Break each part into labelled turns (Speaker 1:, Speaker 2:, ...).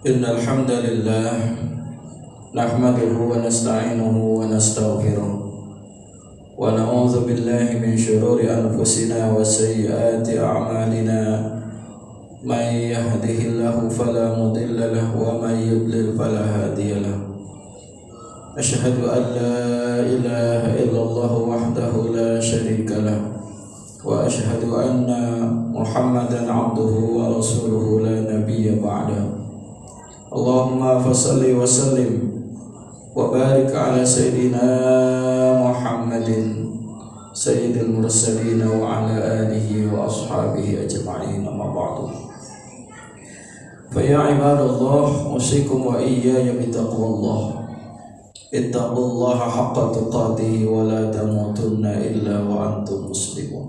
Speaker 1: إن الحمد لله نحمده ونستعينه ونستغفره ونعوذ بالله من شرور أنفسنا وسيئات أعمالنا من يهده الله فلا مضل له ومن يضلل فلا هادي له أشهد أن لا إله إلا الله وحده لا شريك له وأشهد أن محمدا عبده ورسوله لا نبي بعده اللهم فصل وسلم وبارك على سيدنا محمد سيد المرسلين وعلى آله وأصحابه أجمعين أما بعد فيا عباد الله أوصيكم وإياي بتقوى الله اتقوا الله حق تقاته ولا تموتن إلا وأنتم مسلمون.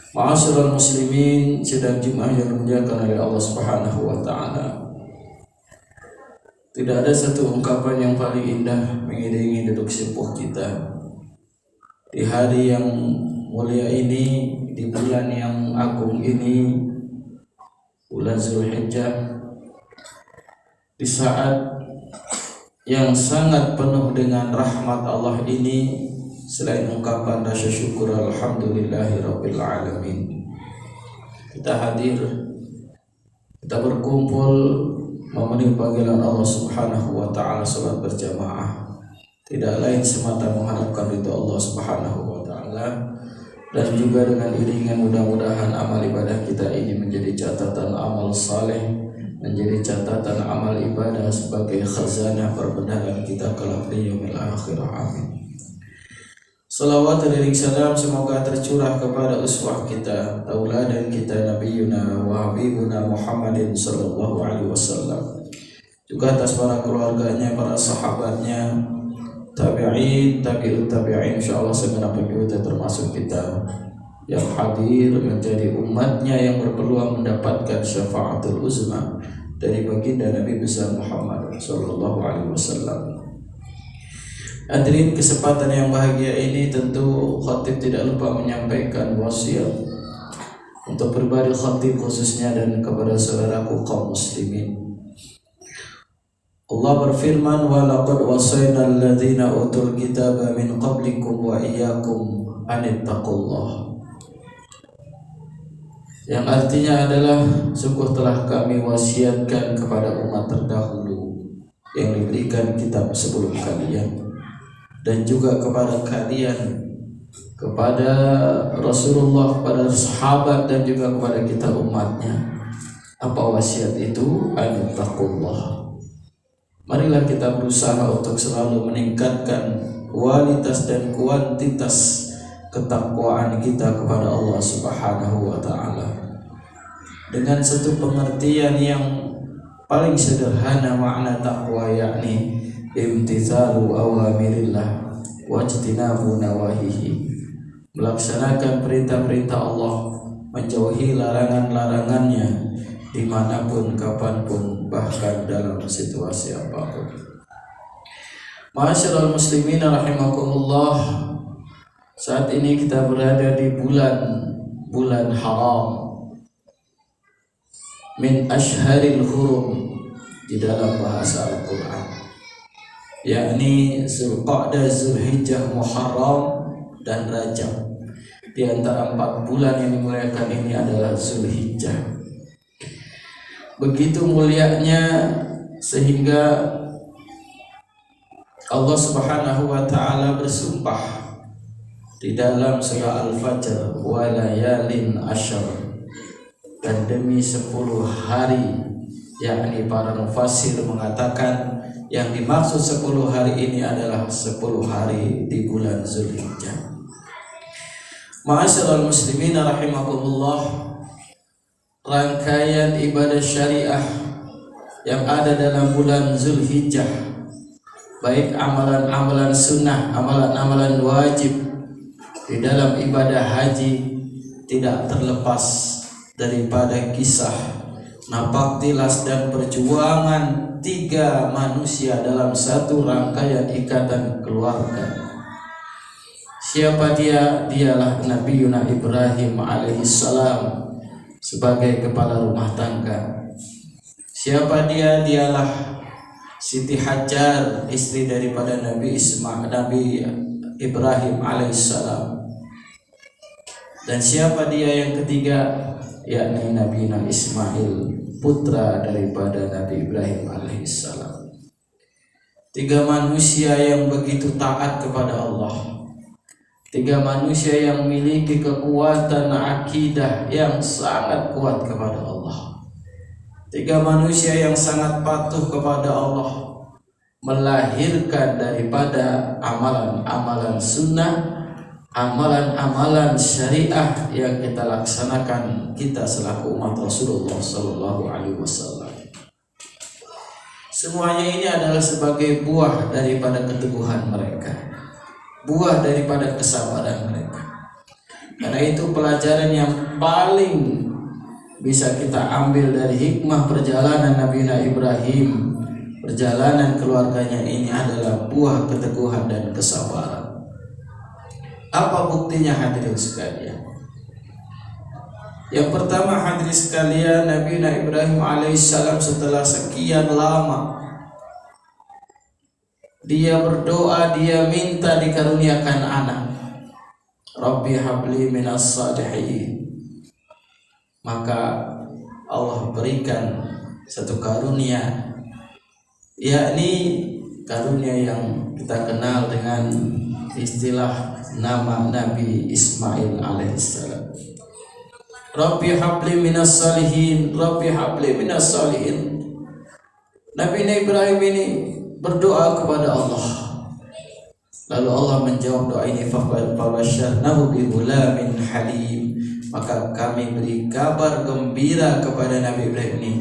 Speaker 1: Ma'asyiral muslimin, sidang Jumat yang dimuliakan oleh Allah Subhanahu wa taala. Tidak ada satu ungkapan yang paling indah mengiringi duduk sepuh kita di hari yang mulia ini, di bulan yang agung ini, bulan Zulhijjah, di saat yang sangat penuh dengan rahmat Allah ini. Selain ungkapan rasa syukur alhamdulillahirabbil alamin, kita hadir, kita berkumpul memenuhi panggilan Allah Subhanahu wa taala salat berjamaah, tidak lain semata mengharapkan ridha Allah Subhanahu wa taala, dan juga dengan iringan mudah-mudahan amal ibadah kita ini menjadi catatan amal saleh, menjadi catatan amal ibadah sebagai khazanah perbenaran kita kelak di yaumil akhir. Amin. Salawat dan salam semoga tercurah kepada uswah kita, tauladan kita, Nabiyuna wa Habibuna Muhammadin sallallahu alaihi wasallam, juga atas para keluarganya, para sahabatnya, tabi'in, tabi'ut tabi'in, insyaallah segenap kita termasuk kita yang hadir menjadi umatnya yang berpeluang mendapatkan syafaatul uzma dari baginda Nabi besar Muhammad sallallahu alaihi wasallam. Hadirin kesempatan yang bahagia ini, tentu khatib tidak lupa menyampaikan wasiat untuk pribadi khatib khususnya dan kepada saudaraku kaum muslimin. Allah berfirman, wa laqad wasayna alladzina utul kitaba min qablikum wa iyyakum anittaqullah. Yang artinya adalah sungguh telah kami wasiatkan kepada umat terdahulu yang diberikan kitab sebelum kalian, dan juga kepada kalian, kepada Rasulullah, kepada sahabat, dan juga kepada kita umatnya. Apa wasiat itu? Anittaqullah. Marilah kita berusaha untuk selalu meningkatkan kualitas dan kuantitas ketakwaan kita kepada Allah Subhanahu wa taala dengan satu pengertian yang paling sederhana makna takwa, yakni imtithalu awamirillah wajtinabu nawahihi, melaksanakan perintah-perintah Allah, menjauhi larangan-larangannya dimanapun, kapanpun, bahkan dalam situasi apapun. Ma'asyiral muslimin rahimakumullah, saat ini kita berada di bulan haram, min ashharil hurum di dalam bahasa Al-Quran, yakni Zulqa'dah, Zulhijjah, Muharram, dan Rajab. Di antara 4 bulan yang dimuliakan ini adalah Zulhijjah. Begitu mulianya sehingga Allah Subhanahu wa taala bersumpah di dalam surah Al-Fajr, wa layalin asyr, dan demi 10 hari, yakni para mufassir mengatakan yang dimaksud 10 hari ini adalah 10 hari di bulan Zulhijjah. Ma'asyiral muslimin rahimakumullah, rangkaian ibadah syariah yang ada dalam bulan Zulhijjah, baik amalan-amalan sunnah, amalan-amalan wajib di dalam ibadah haji, tidak terlepas daripada kisah napaktilas dan perjuangan 3 manusia dalam satu rangkaian ikatan keluarga. Siapa dia? Dialah Nabiuna Ibrahim alaihissalam sebagai kepala rumah tangga. Siapa dia? Dialah Siti Hajar, istri daripada Nabi Ibrahim alaihissalam. Dan siapa dia yang ketiga? Yakni Nabi Ismail, putra daripada Nabi Ibrahim alaihissalam. 3 manusia yang begitu taat kepada Allah, 3 manusia yang memiliki kekuatan akidah yang sangat kuat kepada Allah, 3 manusia yang sangat patuh kepada Allah, melahirkan daripada amalan-amalan sunnah, amalan-amalan syariah yang kita laksanakan kita selaku umat Rasulullah sallallahu alaihi wasallam. Semuanya ini adalah sebagai buah daripada keteguhan mereka, buah daripada kesabaran mereka. Karena itu pelajaran yang paling bisa kita ambil dari hikmah perjalanan Nabi Ibrahim, perjalanan keluarganya ini adalah buah keteguhan dan kesabaran. Apa buktinya hadirin sekalian? Yang pertama hadirin sekalian, Nabi Ibrahim alaihissalam setelah sekian lama dia berdoa, dia minta dikaruniakan anak. Rabbi habli minas salihin. Maka Allah berikan satu karunia, yakni karunia yang kita kenal dengan istilah nama Nabi Ismail alaihissalam. Rabbi habli minas salihin, Rabbi habli minas salihin. Nabi Ibrahim ini berdoa kepada Allah. Lalu Allah menjawab doa ini, fabasyarnahu bi ghulamin halim. Maka kami beri kabar gembira kepada Nabi Ibrahim ini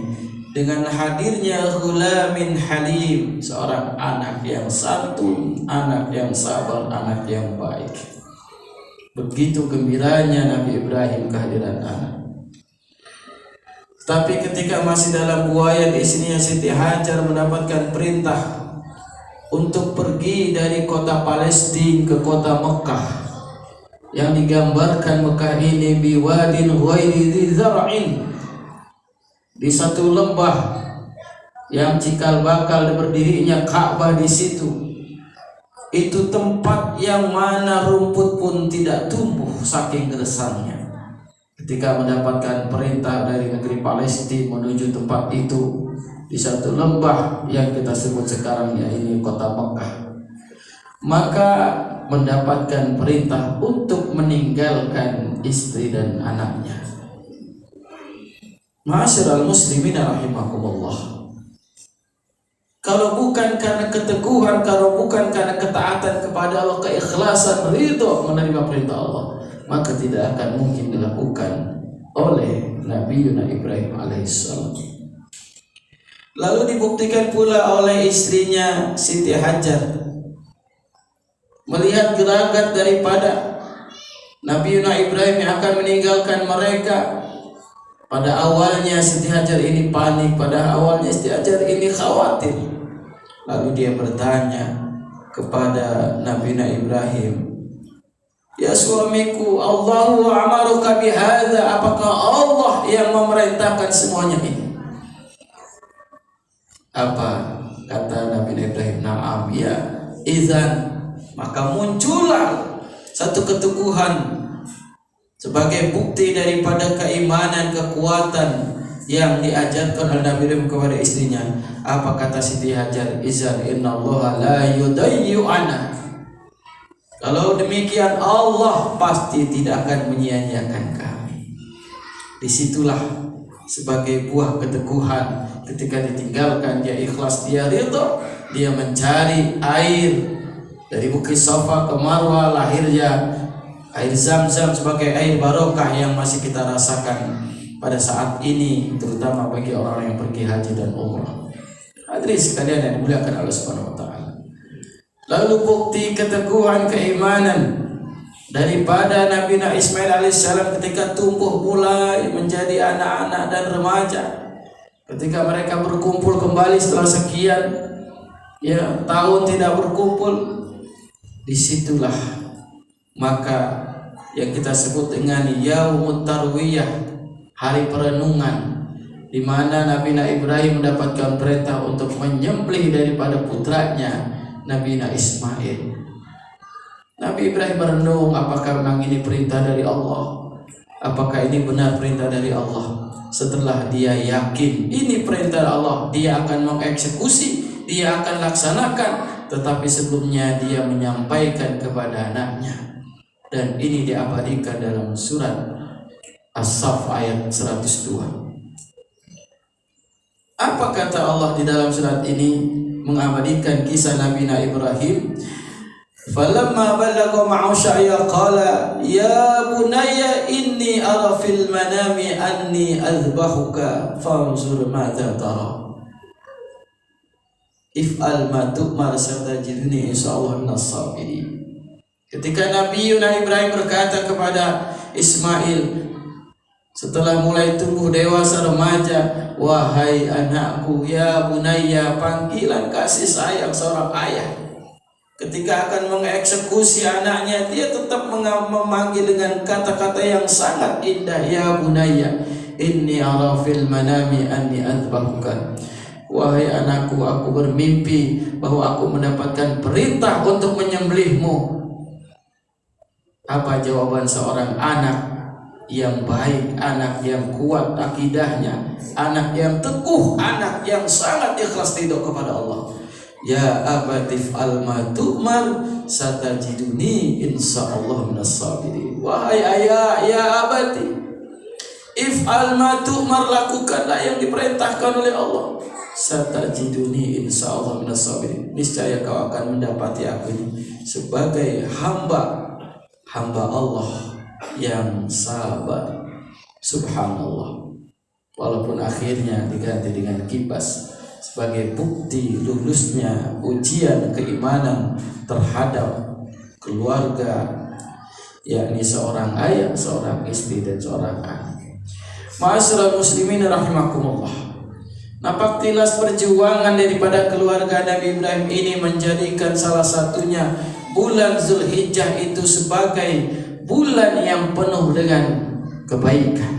Speaker 1: dengan hadirnya ghulamin halim, seorang anak yang santun, anak yang sabar, anak yang baik. Begitu gembiranya Nabi Ibrahim kehadiran anak. Tapi ketika masih dalam buaya, istrinya Siti Hajar mendapatkan perintah untuk pergi dari kota Palestina ke kota Mekah, yang digambarkan Mekah ini biwadin ghairi dzi zar'in, di satu lembah yang cikal bakal berdirinya Ka'bah di situ. Itu tempat yang mana rumput pun tidak tumbuh saking gersangnya. Ketika mendapatkan perintah dari negeri Palestina menuju tempat itu di satu lembah yang kita sebut sekarang ini kota Mekah, maka mendapatkan perintah untuk meninggalkan istri dan anaknya. Ma'asyiral muslimin rahimakumullah. Kalau bukan karena keteguhan, kalau bukan karena ketaatan kepada Allah, keikhlasan, ridho menerima perintah Allah, maka tidak akan mungkin dilakukan oleh Nabi Ibrahim alaihissalam. Lalu dibuktikan pula oleh istrinya Siti Hajar, melihat gelagat daripada Nabi Ibrahim yang akan meninggalkan mereka. Pada awalnya Siti Hajar ini panik, pada awalnya Siti Hajar ini khawatir. Lalu dia bertanya kepada Nabi Ibrahim, ya suamiku, Allahu amaruka bihadza, apakah Allah yang memerintahkan semuanya ini? Apa kata Nabi Ibrahim? Na'am, ya. Izan, maka muncullah satu keteguhan sebagai bukti daripada keimanan, kekuatan yang diajarkan oleh Nabi Ibrahim kepada istrinya. Apa kata Siti Hajar? Izan innallaha la yudayyu'ana. Kalau demikian Allah pasti tidak akan menyia-nyiakan kami. Disitulah sebagai buah keteguhan, ketika ditinggalkan dia ikhlas, dia ridho, dia mencari air dari Bukit Safa ke Marwah, lahirnya air Zam-Zam sebagai air barokah yang masih kita rasakan pada saat ini, terutama bagi orang-orang yang pergi haji dan umrah. Hadirin sekalian yang dimuliakan Allah Subhanahu wa taala. Lalu bukti keteguhan keimanan daripada Nabi Ismail alaihissalam ketika tumbuh mulai menjadi anak-anak dan remaja, ketika mereka berkumpul kembali setelah sekian tahun tidak berkumpul, disitulah maka yang kita sebut dengan Yaumut Tarwiyah, hari perenungan, di mana Nabi Ibrahim mendapatkan perintah untuk menyembelih daripada putranya Nabi Ismail. Nabi Ibrahim merenung, apakah memang ini perintah dari Allah? Apakah ini benar perintah dari Allah? Setelah dia yakin ini perintah Allah, dia akan mengeksekusi, dia akan laksanakan. Tetapi sebelumnya dia menyampaikan kepada anaknya. Dan ini diabadikan dalam surat As-Saff ayat 102. Apa kata Allah di dalam surat ini mengabadikan kisah Nabi Ibrahim? Falamma balagha ma'ahu sya'ya qala ya bunayya inni ara fil manami anni azbahuka fanzur madza tara. If'al ma tu'mar satajidni insyaallah minas sabirin. Ketika Nabi Ibrahim berkata kepada Ismail setelah mulai tumbuh dewasa remaja, wahai anakku, ya bunayya, panggilan kasih sayang seorang ayah. Ketika akan mengeksekusi anaknya, dia tetap memanggil dengan kata-kata yang sangat indah, ya bunayya, inni ara fil manami anni azbahuka. Wahai anakku, aku bermimpi bahwa aku mendapatkan perintah untuk menyembelihmu. Apa jawaban seorang anak yang baik, anak yang kuat akidahnya, anak yang teguh, anak yang sangat ikhlas ridho kepada Allah? Ya abatif al-ma tu'mar satajiduni insyaallah minas sabirin. Wahai ayah, ya abati, if al-ma tu'mar, lakukanlah yang diperintahkan oleh Allah. Satajiduni insyaallah minas sabirin. Niscaya kau akan mendapati aku ini sebagai hamba Allah yang sabar. Subhanallah. Walaupun akhirnya diganti dengan kipas sebagai bukti lulusnya ujian keimanan terhadap keluarga, yakni seorang ayah, seorang istri, dan seorang anak. Ma'asyiral muslimin rahimakumullah. Nampak jelas perjuangan daripada keluarga Nabi Ibrahim ini menjadikan salah satunya bulan Zulhijjah itu sebagai bulan yang penuh dengan kebaikan.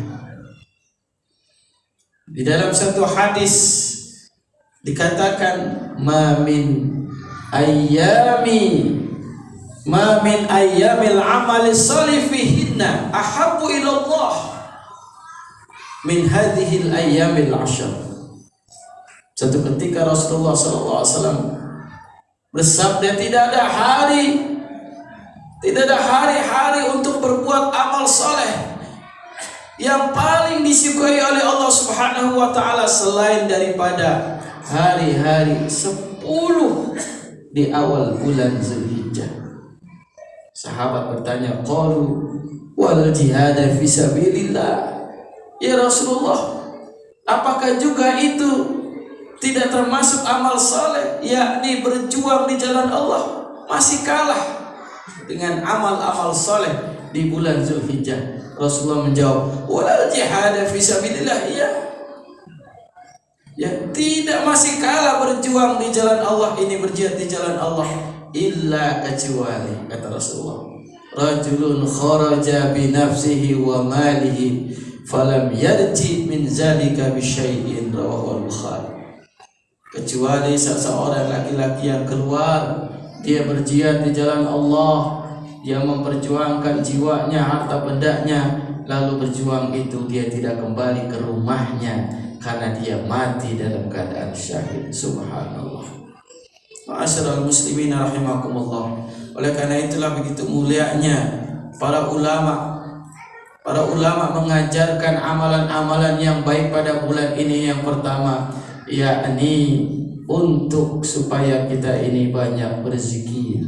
Speaker 1: Di dalam satu hadis dikatakan ma min ayyamil amali shalih fihinna ahabbu ila Allah min hadhil ayyamil 'ashr. Satu ketika Rasulullah SAW bersabda, tidak ada hari untuk berbuat amal soleh yang paling disukai oleh Allah Subhanahu wa ta'ala selain daripada hari-hari 10 di awal bulan Zulhijjah. Sahabat bertanya, qalu wal jihad fi sabilillah, ya Rasulullah, apakah juga itu tidak termasuk amal saleh, yakni berjuang di jalan Allah? Masih kalah dengan amal-amal saleh di bulan Zulhijjah. Rasulullah menjawab, walal jihad fi sabilillah, ya, tidak, masih kalah berjuang di jalan Allah, ini berjihad di jalan Allah, illa kecuali, kata Rasulullah, rajulun kharaja bi nafsihi wa malihi falam yarji min zalika bi syai'in, rawahu al-Bukhari. Kecuali seseorang laki-laki yang keluar, dia berjihad di jalan Allah, dia memperjuangkan jiwanya, harta bendanya, lalu berjuang itu dia tidak kembali ke rumahnya karena dia mati dalam keadaan syahid. Subhanallah. Ma'asyiral muslimin rahimakumullah. Oleh karena itulah begitu mulianya para ulama mengajarkan amalan-amalan yang baik pada bulan ini. Yang pertama, yakni untuk supaya kita ini banyak berzikir,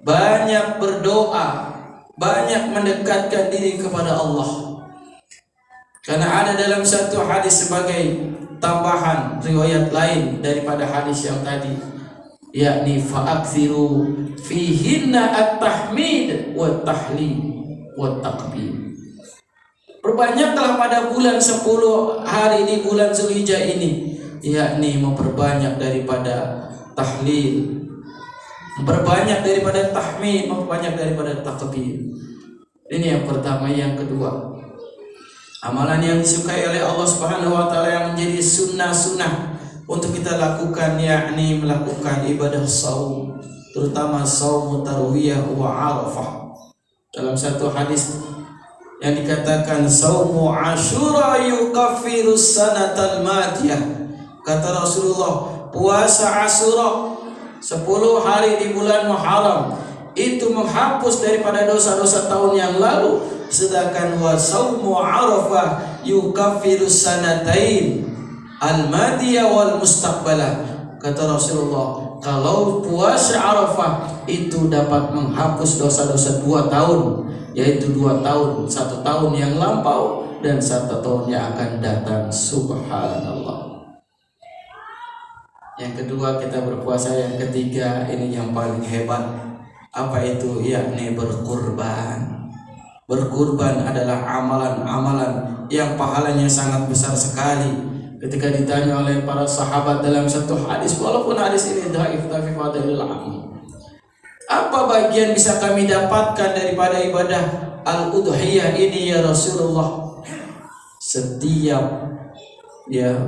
Speaker 1: banyak berdoa, banyak mendekatkan diri kepada Allah. Karena ada dalam satu hadis sebagai tambahan riwayat lain daripada hadis yang tadi, yakni fa'akthiru fihinna at-tahmid wa tahlil wa takbir. Perbanyaklah pada bulan 10 hari di bulan Zulhijjah ini, yakni memperbanyak daripada tahlil, memperbanyak daripada tahmid, memperbanyak daripada takbir. Ini yang pertama. Yang kedua, Amalan yang disukai oleh Allah Subhanahu wa taala yang menjadi sunnah-sunnah untuk kita lakukan, yakni melakukan ibadah saum, terutama saum tarwiyah wa arafah. Dalam satu hadis yang dikatakan saumu Asyura yukaffiru sanatal madiyah. Kata Rasulullah, puasa Asyura 10 hari di bulan Muharram itu menghapus daripada dosa-dosa tahun yang lalu, sedangkan wa saumu Arafah yukaffiru sanatain al-madiyah wal mustaqbalah. Kata Rasulullah, kalau puasa Arafah itu dapat menghapus dosa-dosa 2 tahun, yaitu 2 tahun, 1 tahun yang lampau dan 1 tahun yang akan datang. Subhanallah. Yang kedua, kita berpuasa. Yang ketiga, ini yang paling hebat. Apa itu? Yakni berkurban. Berkurban adalah amalan-amalan yang pahalanya sangat besar sekali. Ketika ditanya oleh para sahabat dalam satu hadis, walaupun hadis ini dhaif tapi fadilul amal, apa bagian bisa kami dapatkan daripada ibadah al-udhiyah ini ya Rasulullah? Setiap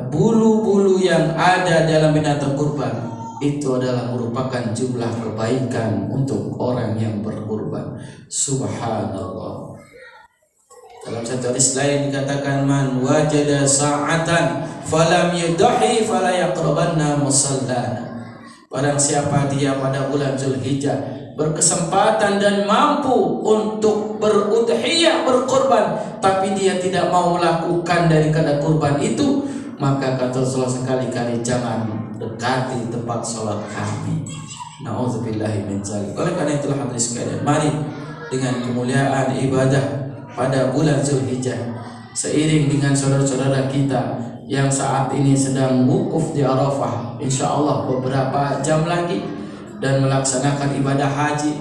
Speaker 1: bulu-bulu yang ada dalam binatang kurban itu adalah merupakan jumlah kebaikan untuk orang yang berkurban. Subhanallah. Dalam satu hadis lain dikatakan, man wajada sa'atan falam yudhi fala yaqrabanna musallana. Barang siapa dia pada bulan Zulhijjah berkesempatan dan mampu untuk berudhiyah, berkorban, tapi dia tidak mau melakukan daripada kurban itu, maka kata Rasulullah, sekali-kali jangan dekati tempat sholat kami. Na'udzubillahi min dzalik. Oleh karena itulah hadirin sekalian, mari dengan kemuliaan ibadah pada bulan Zulhijjah, seiring dengan saudara-saudara kita yang saat ini sedang wukuf di Arafah, insya Allah beberapa jam lagi, dan melaksanakan ibadah haji.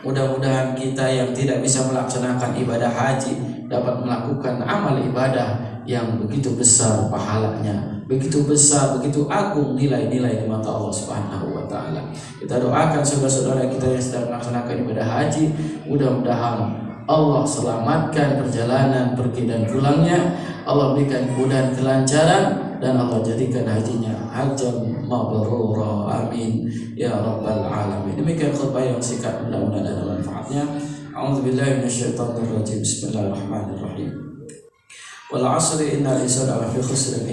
Speaker 1: Mudah-mudahan kita yang tidak bisa melaksanakan ibadah haji dapat melakukan amal ibadah yang begitu besar pahalanya, begitu besar, begitu agung nilai-nilai di mata Allah Subhanahu wa taala. Kita doakan saudara-saudara kita yang sedang melaksanakan ibadah haji, mudah-mudahan Allah selamatkan perjalanan pergi dan pulangnya, Allah berikan kemudahan, kelancaran, dan Allah jadikan hajinya hajjan mabrura. Amin ya rabbal alamin. Demikian khutbah yang singkat, mudah-mudahan ada manfaatnya. A'udzubillahi minasyaitonir rajim. Bismillahirrahmanirrahim. Wal 'asri innal insana lafi khusrin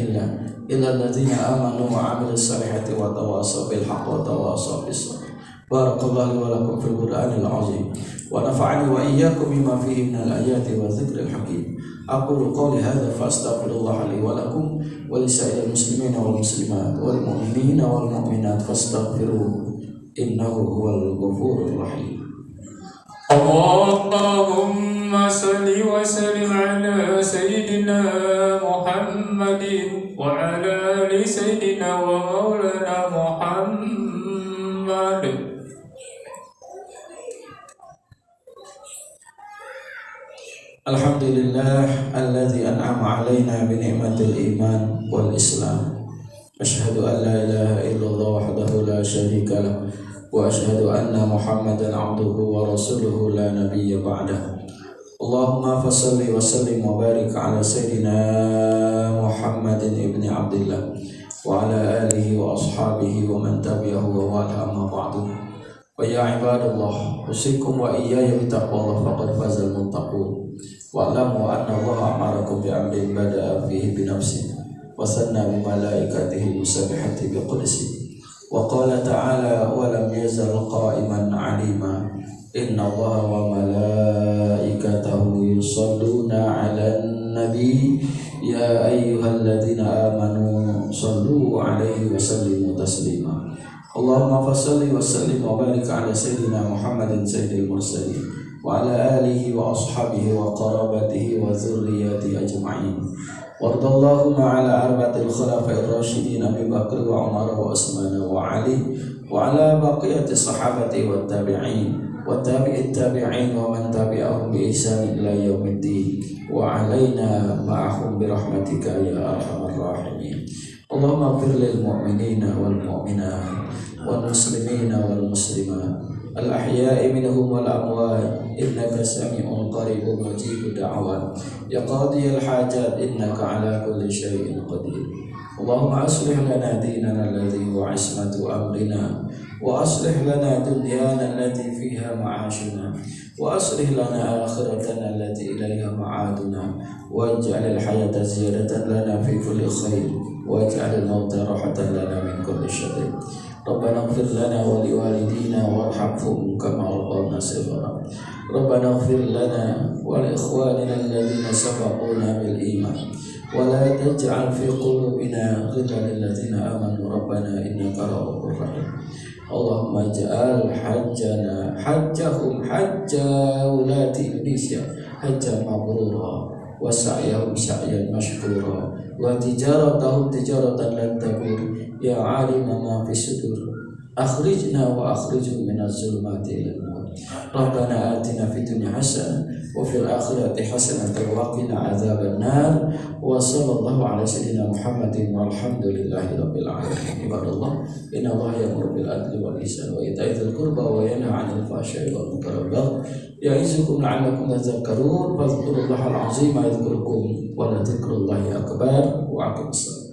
Speaker 1: illa alladzina amanu wa 'amilus solihati wa tawassaw bil haqqi wa tawassaw bis sabr. Barakallahu wa lakum fil Qur'anil 'azim wa nafa'ani wa iyyakum bima fihi minal ayati wa dzikril hakim. Aqulu qawli hadza fastaghfirullah li wa lakum wa lisa'iril muslimina wal muslimat wal mu'minina wal mu'minat fastaghfiruhu innahu huwal ghafurur rahim.
Speaker 2: Allahumma salli wa sallim ala sayyidina Muhammadin wa ala ali sayyidina wa maulana Muhammad.
Speaker 1: Alhamdulillah alladzi an'ama 'alaina bi ni'matil iman wal islam. Asyhadu an la ilaha illallah wahdahu la syarika lah wa asyhadu anna Muhammadan 'abduhu wa rasuluhu la nabiyya ba'dah. Allahumma fashalli wa sallim wa barik 'ala sayyidina Muhammadin ibni Abdillah wa 'ala alihi wa ashabihi wa man tabi'ahu wa wala amma ba'du. Wa ya ibadallah, usikum wa iyaya bitaqwallah faqad fazal muttaqun. Wa'lamu anna Allah amarakum bi'amrin bada'a fihi binafsi wa sanna bi malaikatihi musabbihati biqudsi wa qala ta'ala wa lam yazal qa'iman 'alima inna Allah wa malaikatahu yusalluna 'alan nabi ya ayyuhalladzina amanu sallu 'alaihi wa sallimu taslima. Allahumma fashalli wa sallim wa barik 'ala sayyidina Muhammadin sayyidil mursalin wa ala alihi wa ashabihi wa qarabatihi wa dzurriyyatihi ajma'in. Wardallahu ala arba'atil khulafa'ir rasyidin Abi Bakr wa Umar wa Utsman wa Ali wa ala baqiyati sahabati wa tabi'in wa tabi'it tabi'in wa man tabi'ahum bi ihsan ila yaumiddin wa alaina ma'ahum bi rahmatika ya arhamar rahimin. Allahumma ighfir lil mu'minina wal mu'minat wal muslimina wal muslimat الأحياء منهم والأموات إنك سميع قريب مجيب الدعوات يا قاضي الحاجات إنك على كل شيء قدير. اللهم أصلح لنا ديننا الذي هو عصمة أمرنا وأصلح لنا دنيانا التي فيها معاشنا وأصلح لنا آخرتنا التي إليها معادنا واجعل الحياة زيادة لنا في كل خير واجعل الموت راحة لنا من كل شر. ربنا اغفر لنا ولوالدينا وارحمهم كما ربونا صغارا. ربنا اغفر لنا ولإخواننا الذين سبقونا بالإيمان ولا تجعل في قلوبنا غلا للذين آمنوا ربنا إنك رؤوف رحيم. اللهم اجعل حجهم حج ولاة إندونيسيا حجا مبرورا وسعيهم سعيا مشكورا وتجارتهم تجارة لن تبور يا عالم ما في الصدور أخرجنا وأخرجهم من الظلمات إلى النور. ربنا آتنا في الدنيا حسنة وفي الآخرة حسنة وقنا عذاب النار. وصلى الله على سيدنا محمد والحمد لله رب العالمين. عباد الله إن الله يأمر بالعدل والإحسان وإيتاء ذي القربى وينهى عن الفحشاء والمنكر والبغي يعظكم لعلكم تذكرون. فاذكروا الله العظيم يذكركم ولذكر الله أكبر. وأقم الصلاة.